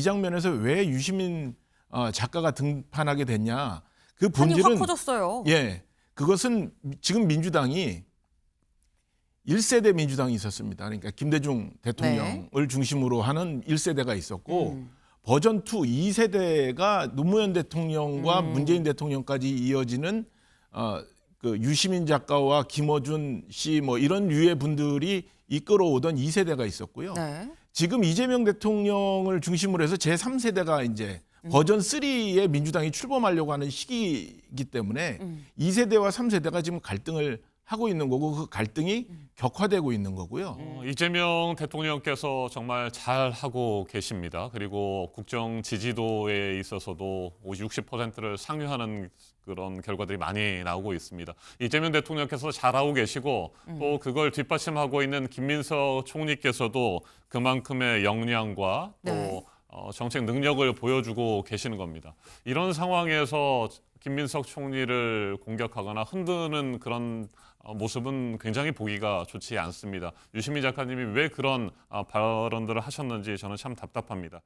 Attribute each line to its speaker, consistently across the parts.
Speaker 1: 이 장면에서 왜 유시민 작가가 등판하게 됐냐? 그
Speaker 2: 판이 확
Speaker 1: 본질은
Speaker 2: 커졌어요.
Speaker 1: 예, 그것은 지금 민주당이 1세대 민주당이 있었습니다. 그러니까 김대중 대통령을 중심으로 하는 1세대가 있었고 버전 2, 2세대가 노무현 대통령과 문재인 대통령까지 이어지는 그 유시민 작가와 김어준 씨 뭐 이런 류의 분들이 이끌어오던 2세대가 있었고요.
Speaker 2: 네.
Speaker 1: 지금 이재명 대통령을 중심으로 해서 제3세대가 이제 버전 3에 민주당이 출범하려고 하는 시기이기 때문에 2세대와 3세대가 지금 갈등을 하고 있는 거고 그 갈등이 격화되고 있는 거고요.
Speaker 3: 이재명 대통령께서 정말 잘하고 계십니다. 그리고 국정 지지도에 있어서도 60%를 상회하는 그런 결과들이 많이 나오고 있습니다. 이재명 대통령께서 잘하고 계시고 또 그걸 뒷받침하고 있는 김민석 총리께서도 그만큼의 역량과
Speaker 2: 네.
Speaker 3: 또 정책 능력을 보여주고 계시는 겁니다. 이런 상황에서 김민석 총리를 공격하거나 흔드는 그런 모습은 굉장히 보기가 좋지 않습니다. 유시민 작가님이 왜 그런 발언들을 하셨는지 저는 참 답답합니다.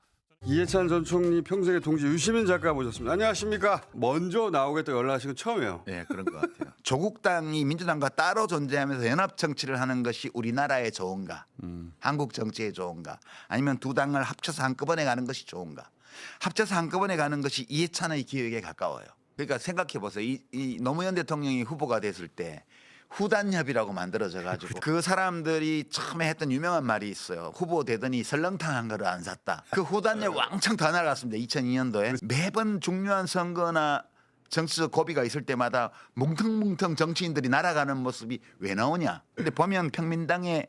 Speaker 4: 이해찬 전 총리 평생의 동지 유시민 작가 모셨습니다. 안녕하십니까? 먼저 나오겠다 연락하신 건 처음이에요.
Speaker 5: 네, 그런 것 같아요. 조국 당이 민주당과 따로 존재하면서 연합 정치를 하는 것이 우리나라에 좋은가? 한국 정치에 좋은가? 아니면 두 당을 합쳐서 한꺼번에 가는 것이 좋은가? 합쳐서 한꺼번에 가는 것이 이해찬의 기획에 가까워요. 그러니까 생각해 보세요. 이 노무현 대통령이 후보가 됐을 때 후단협이라고 만들어져 가지고 그 사람들이 처음에 했던 유명한 말이 있어요. 후보 되더니 설렁탕 한 그릇 안 샀다. 그 후단협 왕창 더 날아갔습니다. 2002년도에 매번 중요한 선거나 정치적 고비가 있을 때마다 뭉텅뭉텅 정치인들이 날아가는 모습이 왜 나오냐. 근데 보면 평민당에서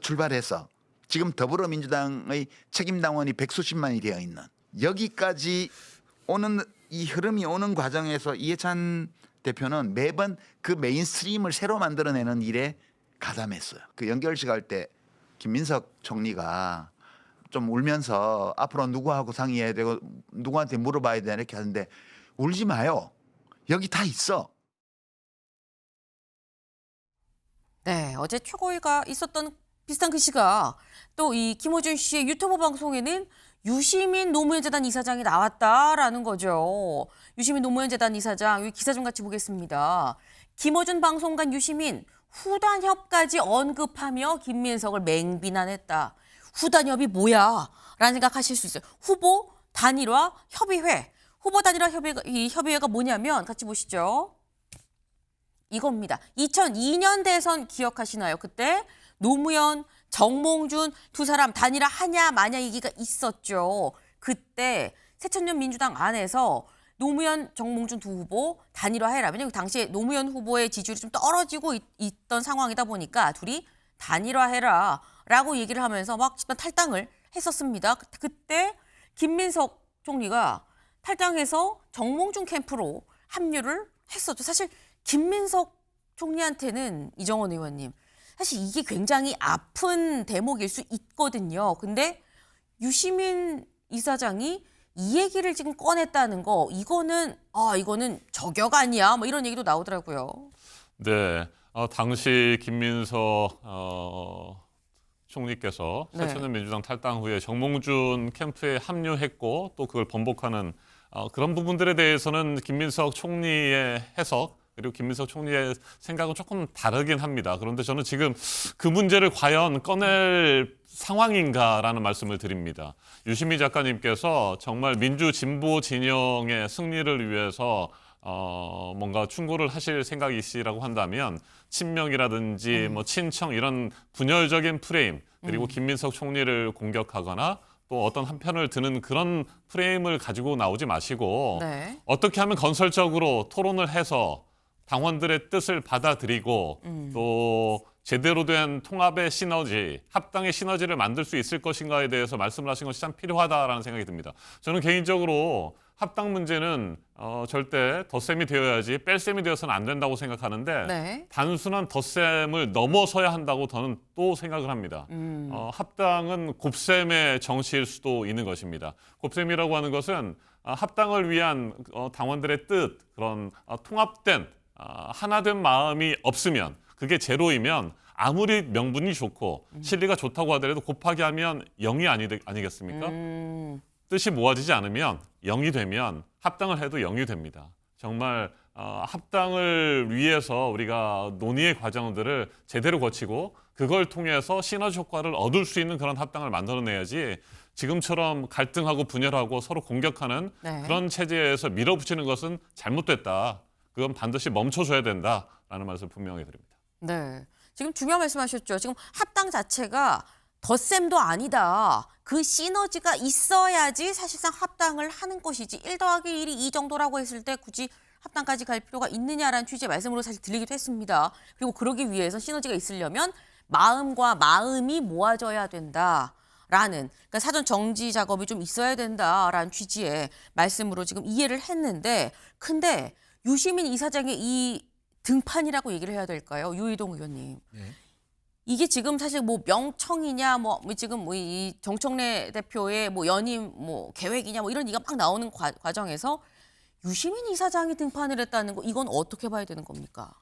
Speaker 5: 출발해서 지금 더불어민주당의 책임당원이 100수십만이 되어 있는 여기까지 오는 이 흐름이 오는 과정에서 이해찬 대표는 매번 그 메인스트림을 새로 만들어내는 일에 가담했어요. 그 연결식 할 때 김민석 총리가 좀 울면서 앞으로 누구하고 상의해야 되고 누구한테 물어봐야 되나 이렇게 하는데 울지 마요. 여기 다 있어.
Speaker 2: 네, 어제 최고위가 있었던 비슷한 그 시각 또 이 김어준 씨의 유튜브 방송에는 유시민 노무현재단 이사장이 나왔다라는 거죠. 유시민 노무현재단 이사장, 여기 기사 좀 같이 보겠습니다. 김어준 방송관 유시민 후단협까지 언급하며 김민석을 맹비난했다. 후단협이 뭐야? 라는 생각하실 수 있어요. 후보 단일화 협의회. 후보 단일화 이 협의회가 뭐냐면 같이 보시죠. 이겁니다. 2002년 대선 기억하시나요? 그때 노무현, 정몽준 두 사람 단일화 하냐 마냐 얘기가 있었죠. 그때 새천년 민주당 안에서 노무현, 정몽준 두 후보 단일화해라. 왜냐하면 당시에 노무현 후보의 지지율이 좀 떨어지고 있던 상황이다 보니까 둘이 단일화해라 라고 얘기를 하면서 막 집단 탈당을 했었습니다. 그때 김민석 총리가 탈당해서 정몽준 캠프로 합류를 했었죠. 사실 김민석 총리한테는 이정원 의원님 사실 이게 굉장히 아픈 대목일 수 있거든요. 근데 유시민 이사장이 이 얘기를 지금 꺼냈다는 거 이거는 저격 아니야 뭐 이런 얘기도 나오더라고요.
Speaker 3: 네, 당시 김민석 총리께서
Speaker 2: 네.
Speaker 3: 새천년 민주당 탈당 후에 정몽준 캠프에 합류했고 또 그걸 번복하는 그런 부분들에 대해서는 김민석 총리의 해석 그리고 김민석 총리의 생각은 조금 다르긴 합니다. 그런데 저는 지금 그 문제를 과연 꺼낼 상황인가라는 말씀을 드립니다. 유시민 작가님께서 정말 민주 진보 진영의 승리를 위해서 뭔가 충고를 하실 생각이시라고 한다면 친명이라든지 뭐 친청 이런 분열적인 프레임 그리고 김민석 총리를 공격하거나 또 어떤 한편을 드는 그런 프레임을 가지고 나오지 마시고
Speaker 2: 네.
Speaker 3: 어떻게 하면 건설적으로 토론을 해서 당원들의 뜻을 받아들이고 또 제대로 된 통합의 시너지, 합당의 시너지를 만들 수 있을 것인가에 대해서 말씀을 하신 것이 참 필요하다라는 생각이 듭니다. 저는 개인적으로 합당 문제는 절대 덧셈이 되어야지 뺄셈이 되어서는 안 된다고 생각하는데
Speaker 2: 네.
Speaker 3: 단순한 덧셈을 넘어서야 한다고 저는 또 생각을 합니다. 합당은 곱셈의 정치일 수도 있는 것입니다. 곱셈이라고 하는 것은 합당을 위한 당원들의 뜻, 그런 통합된 하나된 마음이 없으면 그게 제로이면 아무리 명분이 좋고 실리가 좋다고 하더라도 곱하기 하면 0이 아니겠습니까? 뜻이 모아지지 않으면 0이 되면 합당을 해도 0이 됩니다. 정말 합당을 위해서 우리가 논의의 과정들을 제대로 거치고 그걸 통해서 시너지 효과를 얻을 수 있는 그런 합당을 만들어내야지 지금처럼 갈등하고 분열하고 서로 공격하는
Speaker 2: 네.
Speaker 3: 그런 체제에서 밀어붙이는 것은 잘못됐다. 그건 반드시 멈춰줘야 된다라는 말씀을 분명히 드립니다.
Speaker 2: 네. 지금 중요한 말씀하셨죠. 지금 합당 자체가 덧셈도 아니다. 그 시너지가 있어야지 사실상 합당을 하는 것이지 1 더하기 1이 이 정도라고 했을 때 굳이 합당까지 갈 필요가 있느냐라는 취지의 말씀으로 사실 들리기도 했습니다. 그리고 그러기 위해서 시너지가 있으려면 마음과 마음이 모아져야 된다라는 그러니까 사전 정지 작업이 좀 있어야 된다라는 취지의 말씀으로 지금 이해를 했는데 근데 유시민 이사장의 이 등판이라고 얘기를 해야 될까요? 유이동 의원님.
Speaker 1: 네.
Speaker 2: 이게 지금 사실 뭐 명청이냐 뭐 지금 뭐 이 정청래 대표의 뭐 연임 뭐 계획이냐 뭐 이런 얘기가 막 나오는 과정에서 유시민 이사장이 등판을 했다는 거 이건 어떻게 봐야 되는 겁니까?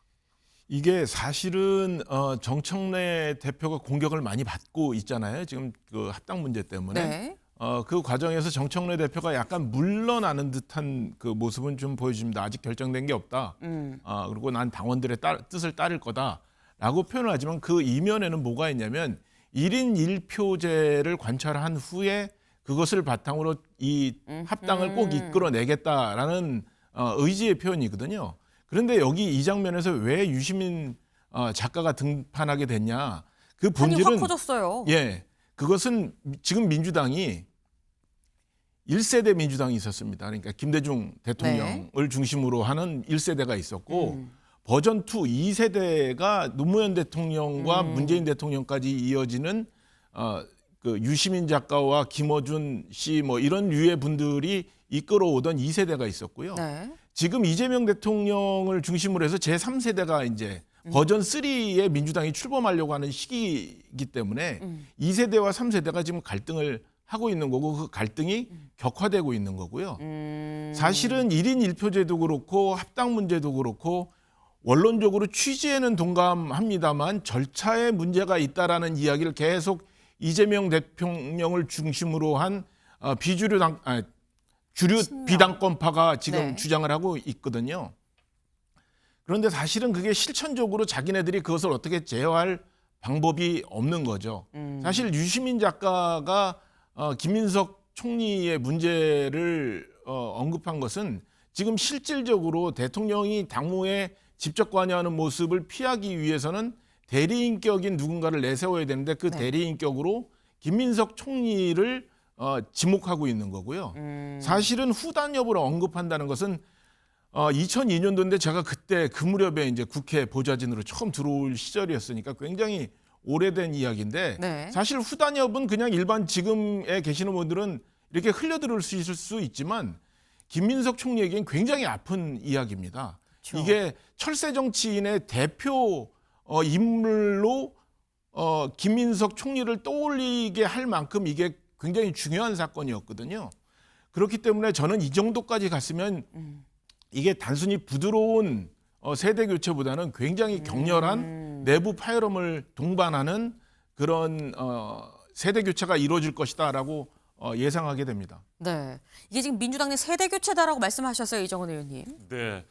Speaker 1: 이게 사실은 정청래 대표가 공격을 많이 받고 있잖아요. 지금 그 합당 문제 때문에.
Speaker 2: 네.
Speaker 1: 그 과정에서 정청래 대표가 약간 물러나는 듯한 그 모습은 좀 보여줍니다. 아직 결정된 게 없다. 그리고 난 당원들의 뜻을 따를 거다라고 표현을 하지만 그 이면에는 뭐가 있냐면 1인 1표제를 관찰한 후에 그것을 바탕으로 이 합당을 꼭 이끌어내겠다라는 의지의 표현이거든요. 그런데 여기 이 장면에서 왜 유시민 작가가 등판하게 됐냐? 그
Speaker 2: 판이 확
Speaker 1: 본질은
Speaker 2: 커졌어요.
Speaker 1: 예, 그것은 지금 민주당이 1세대 민주당이 있었습니다. 그러니까 김대중 대통령을 중심으로 하는 1세대가 있었고 버전 2, 2세대가 노무현 대통령과 문재인 대통령까지 이어지는 그 유시민 작가와 김어준 씨 뭐 이런 류의 분들이 이끌어오던 2세대가 있었고요.
Speaker 2: 네.
Speaker 1: 지금 이재명 대통령을 중심으로 해서 제3세대가 이제 버전 3에 민주당이 출범하려고 하는 시기이기 때문에 2세대와 3세대가 지금 갈등을 하고 있는 거고 그 갈등이 격화되고 있는 거고요. 사실은 1인 1표제도 그렇고 합당 문제도 그렇고 원론적으로 취지에는 동감합니다만 절차에 문제가 있다라는 이야기를 계속 이재명 대통령을 중심으로 한 주류 비당권파가 지금
Speaker 2: 네.
Speaker 1: 주장을 하고 있거든요. 그런데 사실은 그게 실천적으로 자기네들이 그것을 어떻게 제어할 방법이 없는 거죠. 사실 유시민 작가가 김민석 총리의 문제를 언급한 것은 지금 실질적으로 대통령이 당무에 직접 관여하는 모습을 피하기 위해서는 대리인격인 누군가를 내세워야 되는데 그
Speaker 2: 네.
Speaker 1: 대리인격으로 김민석 총리를 지목하고 있는 거고요. 사실은 후단 여부를 언급한다는 것은 2002년도인데 제가 그때 그 무렵에 이제 국회 보좌진으로 처음 들어올 시절이었으니까 굉장히 오래된 이야기인데
Speaker 2: 네.
Speaker 1: 사실 후단 여부는 그냥 일반 지금에 계시는 분들은 이렇게 흘려들을 수 있을 수 있지만 김민석 총리에겐 굉장히 아픈 이야기입니다.
Speaker 2: 그렇죠.
Speaker 1: 이게 철새 정치인의 대표 인물로 김민석 총리를 떠올리게 할 만큼 이게 굉장히 중요한 사건이었거든요. 그렇기 때문에 저는 이 정도까지 갔으면 이게 단순히 부드러운 세대 교체보다는 굉장히 격렬한 내부 파열음을 동반하는 그런 세대 교체가 이루어질 것이다라고 예상하게 됩니다.
Speaker 2: 네. 이게 지금 민주당 내 세대 교체다라고 말씀하셨어요, 이정은 의원님.
Speaker 3: 네,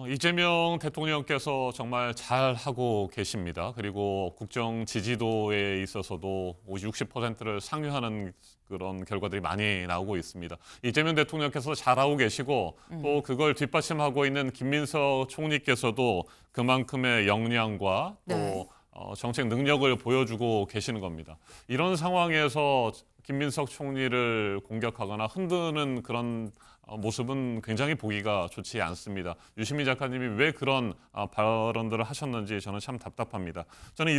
Speaker 3: 이재명 대통령께서 정말 잘 하고 계십니다. 그리고 국정 지지도에 있어서도 60%를 상회하는 그런 결과들이 많이 나오고 있습니다. 이재명 대통령께서 잘하고 계시고 또 그걸 뒷받침하고 있는 김민석 총리께서도 그만큼의 역량과 또
Speaker 2: 네.
Speaker 3: 정책 능력을 보여주고 계시는 겁니다. 이런 상황에서 김민석 총리를 공격하거나 흔드는 그런 모습은 굉장히 보기가 좋지 않습니다. 유시민 작가님이 왜 그런 발언들을 하셨는지 저는 참 답답합니다. 저는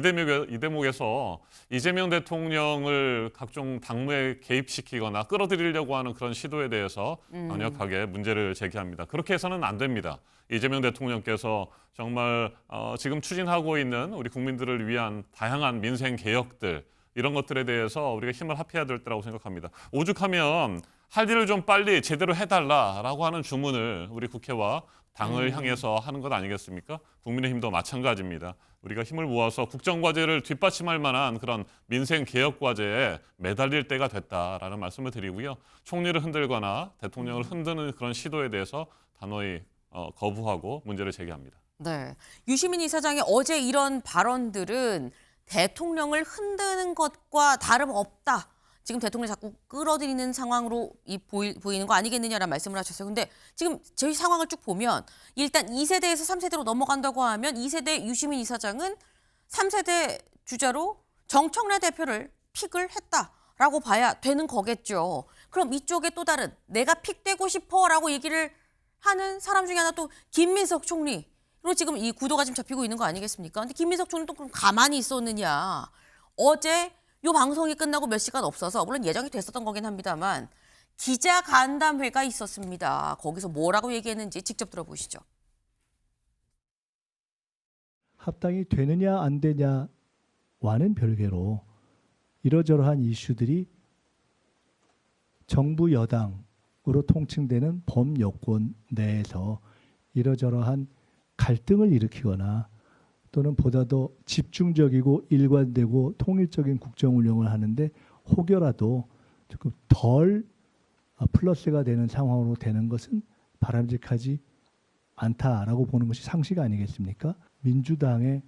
Speaker 3: 이 대목에서 이재명 대통령을 각종 당무에 개입시키거나 끌어들이려고 하는 그런 시도에 대해서 강력하게 문제를 제기합니다. 그렇게 해서는 안 됩니다. 이재명 대통령께서 정말 지금 추진하고 있는 우리 국민들을 위한 다양한 민생 개혁들 이런 것들에 대해서 우리가 힘을 합해야 될 때라고 생각합니다. 오죽하면 할 일을 좀 빨리 제대로 해달라라고 하는 주문을 우리 국회와 당을 향해서 하는 것 아니겠습니까? 국민의힘도 마찬가지입니다. 우리가 힘을 모아서 국정과제를 뒷받침할 만한 그런 민생 개혁 과제에 매달릴 때가 됐다라는 말씀을 드리고요. 총리를 흔들거나 대통령을 흔드는 그런 시도에 대해서 단호히 거부하고 문제를 제기합니다.
Speaker 2: 네. 유시민 이사장의 어제 이런 발언들은 대통령을 흔드는 것과 다름없다. 지금 대통령이 자꾸 끌어들이는 상황으로 보이는 거 아니겠느냐라는 말씀을 하셨어요. 근데 지금 저희 상황을 쭉 보면 일단 2세대에서 3세대로 넘어간다고 하면 2세대 유시민 이사장은 3세대 주자로 정청래 대표를 픽을 했다라고 봐야 되는 거겠죠. 그럼 이쪽에 또 다른 내가 픽되고 싶어라고 얘기를 하는 사람 중에 하나 또 김민석 총리로 지금 이 구도가 지금 잡히고 있는 거 아니겠습니까? 근데 김민석 총리도 그럼 가만히 있었느냐. 어제 요 방송이 끝나고 몇 시간 없어서 물론 예정이 됐었던 거긴 합니다만 기자 간담회가 있었습니다. 거기서 뭐라고 얘기했는지 직접 들어보시죠.
Speaker 6: 합당이 되느냐 안 되냐와는 별개로 이러저러한 이슈들이 정부 여당으로 통칭되는 범여권 내에서 이러저러한 갈등을 일으키거나 또는 보다 더 집중적이고 일관되고 통일적인 국정 운영을 하는데 혹여라도 조금 덜 플러스가 되는 상황으로 되는 것은 바람직하지 않다라고 보는 것이 상식 아니겠습니까? 민주당의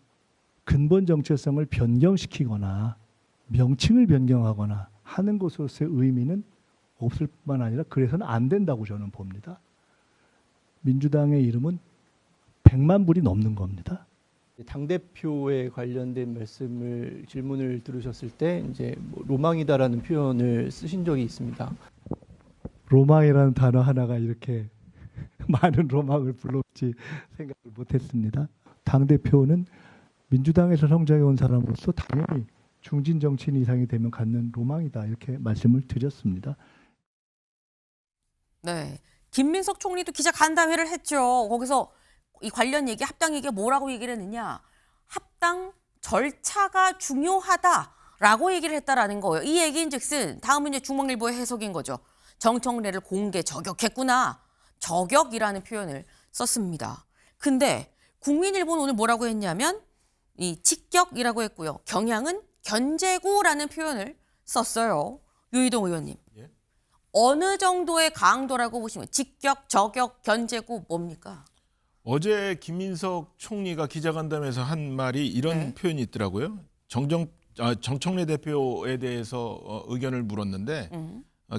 Speaker 6: 근본 정체성을 변경시키거나 명칭을 변경하거나 하는 것으로서의 의미는 없을 뿐만 아니라 그래서는 안 된다고 저는 봅니다. 민주당의 이름은 100만 불이 넘는 겁니다.
Speaker 7: 당대표에 관련된 질문을 들으셨을 때 이제 로망이다라는 표현을 쓰신 적이 있습니다.
Speaker 6: 로망이라는 단어 하나가 이렇게 많은 로망을 불러올지 생각을 못했습니다. 당대표는 민주당에서 성장해 온 사람으로서 당연히 중진 정치인 이상이 되면 갖는 로망이다 이렇게 말씀을 드렸습니다.
Speaker 2: 네. 김민석 총리도 기자 간담회를 했죠. 거기서 이 관련 얘기, 합당 얘기가 뭐라고 얘기를 했느냐. 합당 절차가 중요하다라고 얘기를 했다라는 거예요. 이 얘기인즉슨 다음은 이제 중앙일보의 해석인 거죠. 정청래를 공개 저격했구나. 저격이라는 표현을 썼습니다. 근데 국민일보는 오늘 뭐라고 했냐면 이 직격이라고 했고요. 경향은 견제구라는 표현을 썼어요. 유희동 의원님.
Speaker 1: 예?
Speaker 2: 어느 정도의 강도라고 보시면 직격, 저격, 견제구 뭡니까?
Speaker 1: 어제 김민석 총리가 기자간담회에서 한 말이 이런
Speaker 2: 네.
Speaker 1: 표현이 있더라고요. 정청래 대표에 대해서 의견을 물었는데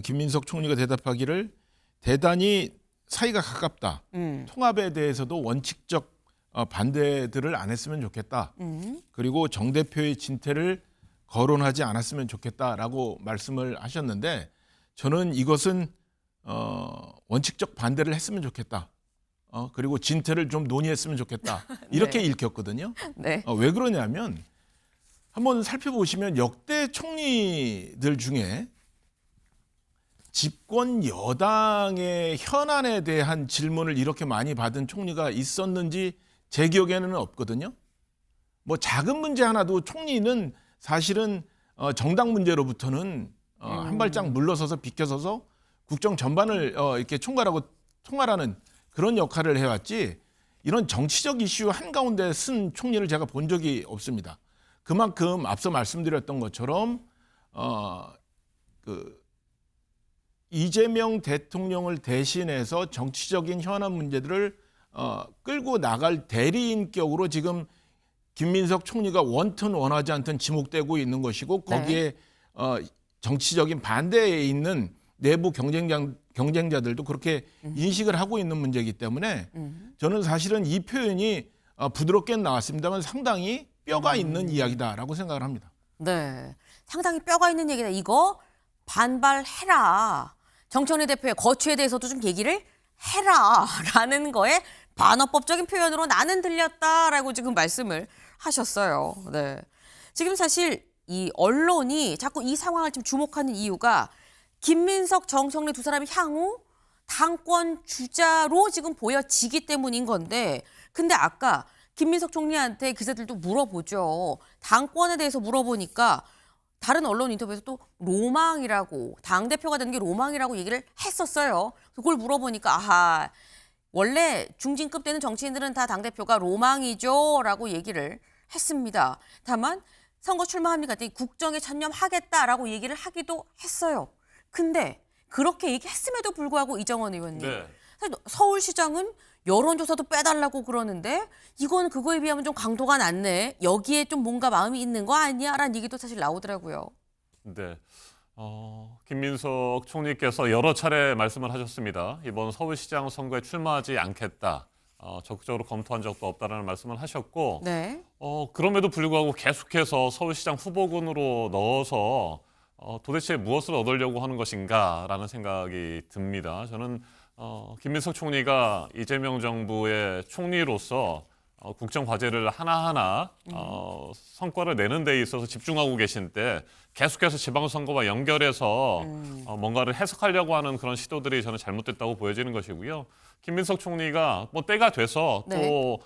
Speaker 1: 김민석 총리가 대답하기를 대단히 사이가 가깝다. 통합에 대해서도 원칙적 반대들을 안 했으면 좋겠다. 그리고 정 대표의 진퇴를 거론하지 않았으면 좋겠다라고 말씀을 하셨는데 저는 이것은 원칙적 반대를 했으면 좋겠다. 그리고 진퇴를 좀 논의했으면 좋겠다. 이렇게
Speaker 2: 네.
Speaker 1: 읽혔거든요.
Speaker 2: 네.
Speaker 1: 왜 그러냐면 한번 살펴보시면 역대 총리들 중에 집권 여당의 현안에 대한 질문을 이렇게 많이 받은 총리가 있었는지 제 기억에는 없거든요. 뭐 작은 문제 하나도 총리는 사실은 정당 문제로부터는 한 발짝 물러서서 비켜서서 국정 전반을 이렇게 총괄하는 그런 역할을 해왔지 이런 정치적 이슈 한가운데 쓴 총리를 제가 본 적이 없습니다. 그만큼 앞서 말씀드렸던 것처럼 이재명 대통령을 대신해서 정치적인 현안 문제들을 끌고 나갈 대리인격으로 지금 김민석 총리가 원튼 원하지 않든 지목되고 있는 것이고 거기에 정치적인 반대에 있는 내부 경쟁자들도 그렇게 인식을 하고 있는 문제이기 때문에 저는 사실은 이 표현이 부드럽게 나왔습니다만 상당히 뼈가 있는 이야기다라고 생각을 합니다.
Speaker 2: 네. 상당히 뼈가 있는 얘기다. 이거 반발해라. 정청래 대표의 거취에 대해서도 좀 얘기를 해라라는 거에 반어법적인 표현으로 나는 들렸다라고 지금 말씀을 하셨어요. 네. 지금 사실 이 언론이 자꾸 이 상황을 좀 주목하는 이유가 김민석, 정청래 두 사람이 향후 당권 주자로 지금 보여지기 때문인 건데 근데 아까 김민석 총리한테 기자들도 물어보죠. 당권에 대해서 물어보니까 다른 언론 인터뷰에서 또 로망이라고 당대표가 되는 게 로망이라고 얘기를 했었어요. 그걸 물어보니까 아하 원래 중진급 되는 정치인들은 다 당대표가 로망이죠라고 얘기를 했습니다. 다만 선거 출마합니까? 했더니 국정에 전념하겠다라고 얘기를 하기도 했어요. 근데 그렇게 얘기했음에도 불구하고 이정원 의원님,
Speaker 3: 네.
Speaker 2: 사실 서울시장은 여론조사도 빼달라고 그러는데 이건 그거에 비하면 좀 강도가 낮네. 여기에 좀 뭔가 마음이 있는 거 아니야? 라는 얘기도 사실 나오더라고요.
Speaker 3: 네. 김민석 총리께서 여러 차례 말씀을 하셨습니다. 이번 서울시장 선거에 출마하지 않겠다. 적극적으로 검토한 적도 없다라는 말씀을 하셨고,
Speaker 2: 네.
Speaker 3: 그럼에도 불구하고 계속해서 서울시장 후보군으로 넣어서 도대체 무엇을 얻으려고 하는 것인가라는 생각이 듭니다. 저는 김민석 총리가 이재명 정부의 총리로서 국정 과제를 하나하나 성과를 내는 데 있어서 집중하고 계신 때 계속해서 지방선거와 연결해서 뭔가를 해석하려고 하는 그런 시도들이 저는 잘못됐다고 보여지는 것이고요. 김민석 총리가 뭐 때가 돼서 또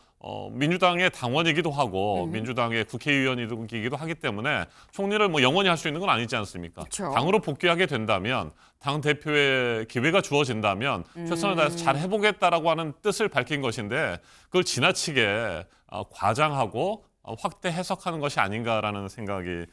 Speaker 3: 민주당의 당원이기도 하고 민주당의 국회의원이기도 하기 때문에 총리를 뭐 영원히 할 수 있는 건 아니지 않습니까?
Speaker 2: 그쵸.
Speaker 3: 당으로 복귀하게 된다면 당 대표의 기회가 주어진다면 최선을 다해서 잘 해보겠다라고 하는 뜻을 밝힌 것인데 그걸 지나치게 과장하고 확대 해석하는 것이 아닌가라는 생각이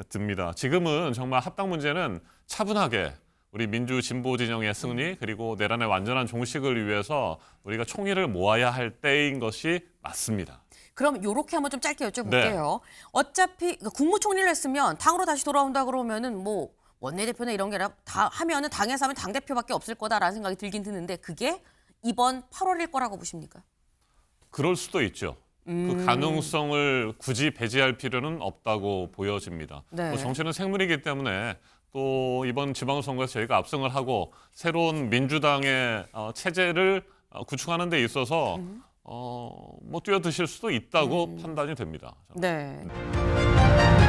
Speaker 3: 듭니다. 지금은 정말 합당 문제는 차분하게 우리 민주 진보 진영의 승리 그리고 내란의 완전한 종식을 위해서 우리가 총의를 모아야 할 때인 것이 맞습니다.
Speaker 2: 그럼 이렇게 한번 좀 짧게 여쭤볼게요. 어차피 국무총리를 했으면 당으로 다시 돌아온다 그러면은 뭐 원내대표나 이런 게 다 하면은 당에서 하면 당대표밖에 없을 거다라는 생각이 들긴 드는데 그게 이번 8월일 거라고 보십니까?
Speaker 3: 그럴 수도 있죠. 그 가능성을 굳이 배제할 필요는 없다고 보여집니다.
Speaker 2: 네.
Speaker 3: 뭐 정치는 생물이기 때문에 또 이번 지방선거에서 저희가 압승을 하고 새로운 민주당의 체제를 구축하는 데 있어서 뭐 뛰어드실 수도 있다고 판단이 됩니다. 저는.
Speaker 2: 네.